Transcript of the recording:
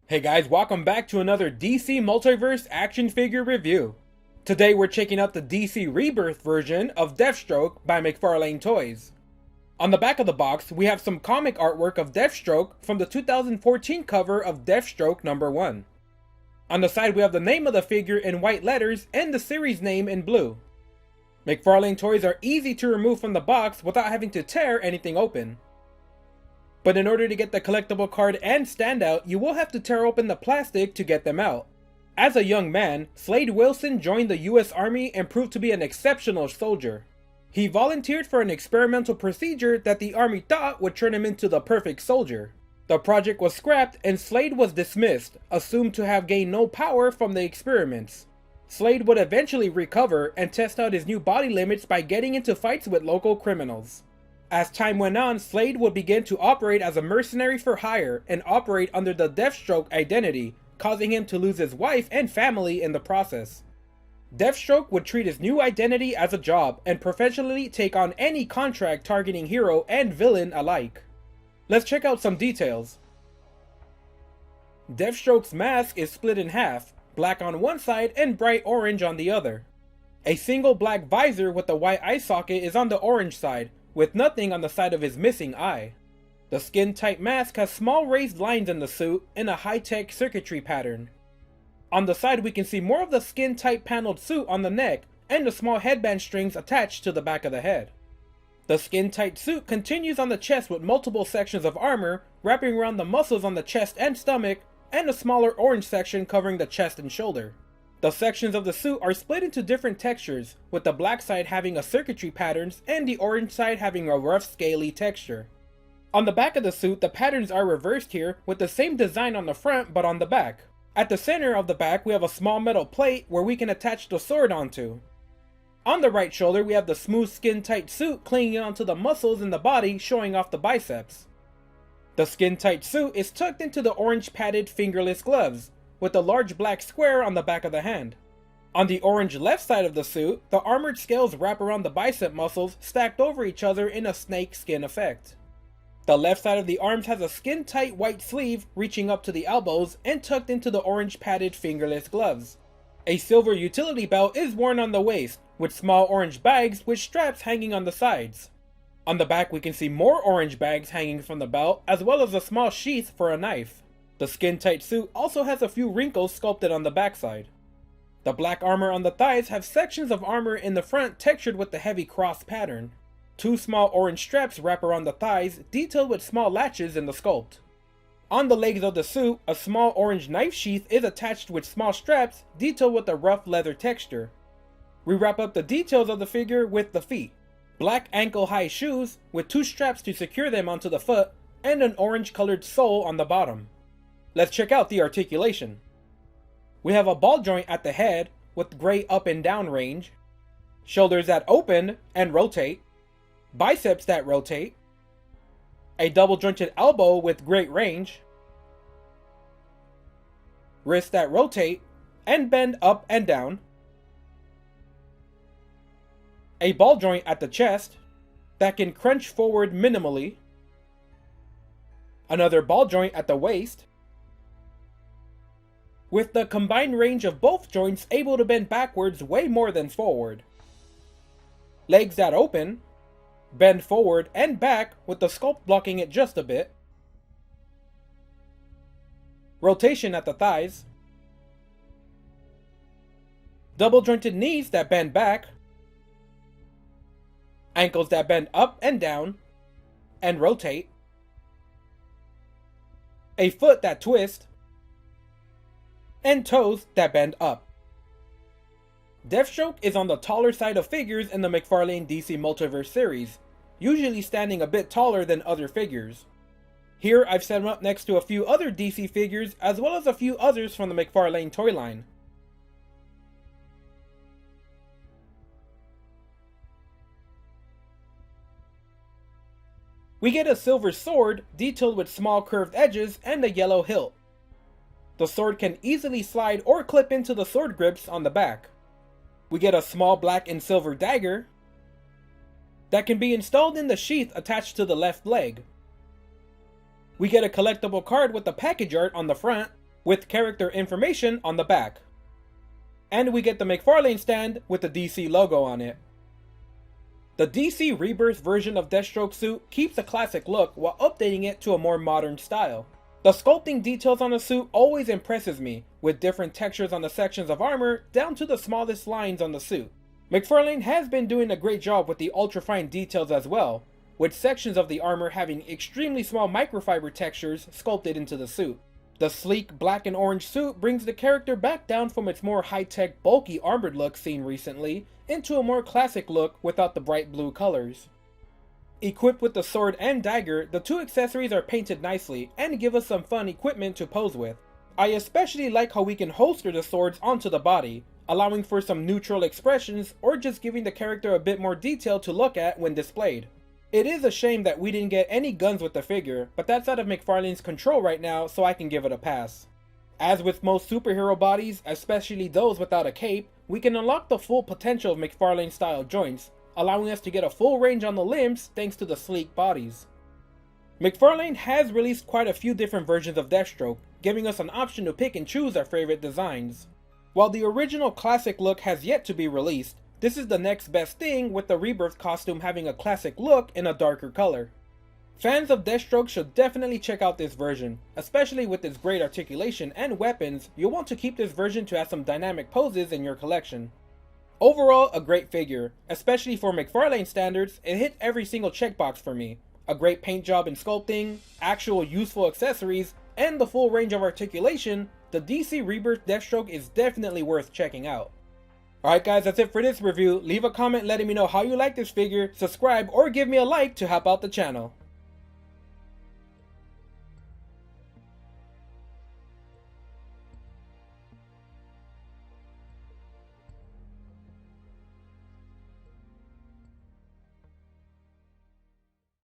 Hey guys, welcome back to another DC Multiverse action figure review. Today we're checking out the DC Rebirth version of Deathstroke by McFarlane Toys. On the back of the box, we have some comic artwork of Deathstroke from the 2014 cover of Deathstroke number 1. On the side we have the name of the figure in white letters and the series name in blue. McFarlane Toys are easy to remove from the box without having to tear anything open. But in order to get the collectible card and standout, you will have to tear open the plastic to get them out. As a young man, Slade Wilson joined the US Army and proved to be an exceptional soldier. He volunteered for an experimental procedure that the Army thought would turn him into the perfect soldier. The project was scrapped and Slade was dismissed, assumed to have gained no power from the experiments. Slade would eventually recover and test out his new body limits by getting into fights with local criminals. As time went on, Slade would begin to operate as a mercenary for hire and operate under the Deathstroke identity, causing him to lose his wife and family in the process. Deathstroke would treat his new identity as a job and professionally take on any contract targeting hero and villain alike. Let's check out some details. Deathstroke's mask is split in half, black on one side and bright orange on the other. A single black visor with a white eye socket is on the orange side, with nothing on the side of his missing eye. The skin-tight mask has small raised lines in the suit in a high-tech circuitry pattern. On the side we can see more of the skin-tight paneled suit on the neck and the small headband strings attached to the back of the head. The skin-tight suit continues on the chest with multiple sections of armor wrapping around the muscles on the chest and stomach, and a smaller orange section covering the chest and shoulder. The sections of the suit are split into different textures, with the black side having a circuitry patterns and the orange side having a rough scaly texture. On the back of the suit, the patterns are reversed here with the same design on the front but on the back. At the center of the back we have a small metal plate where we can attach the sword onto. On the right shoulder we have the smooth skin-tight suit clinging onto the muscles in the body, showing off the biceps. The skin-tight suit is tucked into the orange padded fingerless gloves, with a large black square on the back of the hand. On the orange left side of the suit, the armored scales wrap around the bicep muscles stacked over each other in a snake skin effect. The left side of the arms has a skin-tight white sleeve reaching up to the elbows and tucked into the orange padded fingerless gloves. A silver utility belt is worn on the waist, with small orange bags with straps hanging on the sides. On the back we can see more orange bags hanging from the belt, as well as a small sheath for a knife. The skin-tight suit also has a few wrinkles sculpted on the backside. The black armor on the thighs have sections of armor in the front textured with the heavy cross pattern. Two small orange straps wrap around the thighs, detailed with small latches in the sculpt. On the legs of the suit, a small orange knife sheath is attached with small straps, detailed with a rough leather texture. We wrap up the details of the figure with the feet. Black ankle-high shoes, with two straps to secure them onto the foot, and an orange-colored sole on the bottom. Let's check out the articulation. We have a ball joint at the head with gray up and down range, shoulders that open and rotate, biceps that rotate, a double jointed elbow with great range, wrists that rotate and bend up and down, a ball joint at the chest that can crunch forward minimally, another ball joint at the waist, with the combined range of both joints able to bend backwards way more than forward. Legs that open, bend forward and back with the sculpt blocking it just a bit. Rotation at the thighs. Double jointed knees that bend back. Ankles that bend up and down and rotate. A foot that twists. And toes that bend up. Deathstroke is on the taller side of figures in the McFarlane DC Multiverse series, usually standing a bit taller than other figures. Here I've set him up next to a few other DC figures as well as a few others from the McFarlane toy line. We get a silver sword detailed with small curved edges and a yellow hilt. The sword can easily slide or clip into the sword grips on the back. We get a small black and silver dagger that can be installed in the sheath attached to the left leg. We get a collectible card with the package art on the front, with character information on the back. And we get the McFarlane stand with the DC logo on it. The DC Rebirth version of Deathstroke suit keeps a classic look while updating it to a more modern style. The sculpting details on the suit always impresses me, with different textures on the sections of armor down to the smallest lines on the suit. McFarlane has been doing a great job with the ultra-fine details as well, with sections of the armor having extremely small microfiber textures sculpted into the suit. The sleek black and orange suit brings the character back down from its more high-tech bulky armored look seen recently into a more classic look without the bright blue colors. Equipped with the sword and dagger, the two accessories are painted nicely and give us some fun equipment to pose with. I especially like how we can holster the swords onto the body, allowing for some neutral expressions or just giving the character a bit more detail to look at when displayed. It is a shame that we didn't get any guns with the figure, but that's out of McFarlane's control right now, so I can give it a pass. As with most superhero bodies, especially those without a cape, we can unlock the full potential of McFarlane style joints, allowing us to get a full range on the limbs thanks to the sleek bodies. McFarlane has released quite a few different versions of Deathstroke, giving us an option to pick and choose our favorite designs. While the original classic look has yet to be released, this is the next best thing, with the Rebirth costume having a classic look in a darker color. Fans of Deathstroke should definitely check out this version, especially with its great articulation and weapons. You'll want to keep this version to have some dynamic poses in your collection. Overall, a great figure, especially for McFarlane standards. It hit every single checkbox for me. A great paint job and sculpting, actual useful accessories, and the full range of articulation. The DC Rebirth Deathstroke is definitely worth checking out. Alright guys, that's it for this review. Leave a comment letting me know how you like this figure, subscribe, or give me a like to help out the channel.